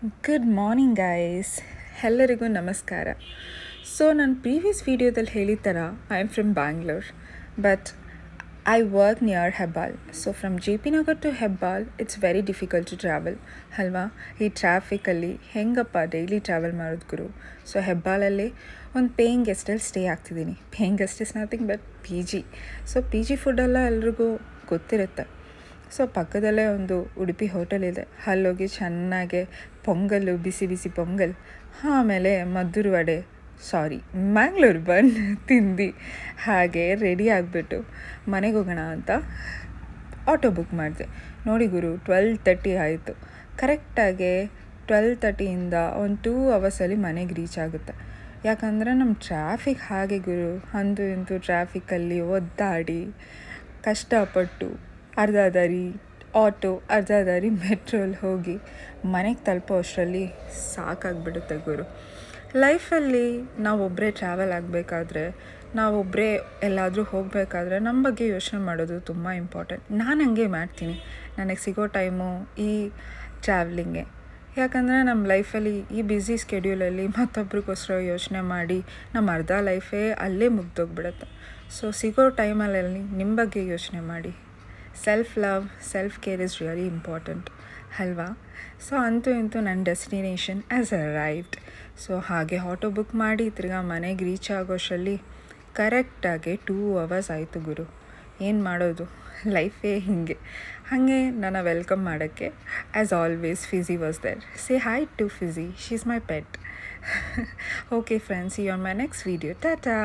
Good morning guys, ಎಲ್ಲರಿಗೂ ನಮಸ್ಕಾರ. So ನಾನು ಪ್ರೀವಿಯಸ್ ವೀಡಿಯೋದಲ್ಲಿ ಹೇಳಿದ ಥರ I am from Bangalore, but I work near Hebbal. So from J P Nagar to Hebbal it's very difficult to travel ಅಲ್ವಾ. ಈ ಟ್ರಾಫಿಕಲ್ಲಿ ಹೆಂಗಪ್ಪ ಡೈಲಿ ಟ್ರಾವೆಲ್ ಮಾಡೋದು ಗುರು. ಸೊ ಹೆಬ್ಬಾಲಲ್ಲಿ ಒಂದು ಪೇಯಿಂಗ್ ಗೆಸ್ಟಲ್ಲಿ ಸ್ಟೇ ಆಗ್ತಿದ್ದೀನಿ. Paying guest is nothing but P G. So P G ಫುಡ್ಡೆಲ್ಲ ಎಲ್ರಿಗೂ ಗೊತ್ತಿರುತ್ತೆ. ಸೊ ಪಕ್ಕದಲ್ಲೇ ಒಂದು ಉಡುಪಿ ಹೋಟೆಲ್ ಇದೆ, ಅಲ್ಲೋಗಿ ಚೆನ್ನಾಗೆ ಪೊಂಗಲ್ಲು, ಬಿಸಿ ಬಿಸಿ ಪೊಂಗಲ್, ಆಮೇಲೆ ಮದ್ದೂರು ವಡೆ, ಮ್ಯಾಂಗ್ಳೂರು ಬನ್ ತಿಂದು ಹಾಗೆ ರೆಡಿ ಆಗಿಬಿಟ್ಟು ಮನೆಗೆ ಹೋಗೋಣ ಅಂತ ಆಟೋ ಬುಕ್ ಮಾಡಿದೆ. ನೋಡಿ ಗುರು, 12:30 ಆಯಿತು. ಕರೆಕ್ಟಾಗಿ 12:30ಇಂದ ಒಂದು 2 ಅವರ್ಸಲ್ಲಿ ಮನೆಗೆ ರೀಚ್ ಆಗುತ್ತೆ. ಯಾಕಂದರೆ ನಮ್ಮ ಟ್ರಾಫಿಕ್ ಹಾಗೆ ಗುರು, ಅಂದು ಇಂದು ಟ್ರಾಫಿಕಲ್ಲಿ ಒದ್ದಾಡಿ ಕಷ್ಟಪಟ್ಟು ಅರ್ಧ ದಾರಿ ಆಟೋ, ಅರ್ಧ ದಾರಿ ಮೆಟ್ರೋಲ್ಲಿ ಹೋಗಿ ಮನೆಗೆ ತಲುಪೋ ಅಷ್ಟರಲ್ಲಿ ಸಾಕಾಗಿಬಿಡುತ್ತೆ ಗುರು. ಲೈಫಲ್ಲಿ ನಾವೊಬ್ಬರೇ ಟ್ರಾವೆಲ್ ಆಗಬೇಕಾದ್ರೆ, ನಾವೊಬ್ಬರೇ ಎಲ್ಲಾದರೂ ಹೋಗಬೇಕಾದ್ರೆ ನಮ್ಮ ಬಗ್ಗೆ ಯೋಚನೆ ಮಾಡೋದು ತುಂಬ ಇಂಪಾರ್ಟೆಂಟ್. ನಾನು ಹಂಗೆ ಮಾಡ್ತೀನಿ. ನನಗೆ ಸಿಗೋ ಟೈಮು ಈ ಟ್ರಾವ್ಲಿಂಗೆ. ಯಾಕಂದರೆ ನಮ್ಮ ಲೈಫಲ್ಲಿ ಈ ಬ್ಯುಸಿ ಸ್ಕೆಡ್ಯೂಲಲ್ಲಿ ಮತ್ತೊಬ್ರಿಗೋಸ್ಕರ ಯೋಚನೆ ಮಾಡಿ ನಮ್ಮ ಅರ್ಧ ಲೈಫೇ ಅಲ್ಲೇ ಮುಗ್ದೋಗ್ಬಿಡುತ್ತೆ. ಸೊ ಸಿಗೋ ಟೈಮಲ್ಲಿ ನಿಮ್ಮ ಬಗ್ಗೆ ಯೋಚನೆ ಮಾಡಿ. Self love, self care is really important ಅಲ್ವಾ. ಸೊ ಅಂತೂ ಇಂತೂ ನನ್ನ ಡೆಸ್ಟಿನೇಷನ್ ಆ್ಯಸ್ ಅರೈವ್ಡ್. ಸೊ ಹಾಗೆ ಆಟೋ ಬುಕ್ ಮಾಡಿ ತಿರ್ಗಾ ಮನೆಗೆ ರೀಚ್ ಆಗೋಷ್ಟರಲ್ಲಿ ಕರೆಕ್ಟಾಗಿ 2 ಅವರ್ಸ್ ಆಯಿತು ಗುರು. ಏನು ಮಾಡೋದು, ಲೈಫೇ ಹೀಗೆ. ಹಾಗೆ ನನ್ನ ವೆಲ್ಕಮ್ ಮಾಡೋಕ್ಕೆ as always Fizzy was there. Say hi to Fizzy, she is my pet. Okay friends, see you on my next video. Tata.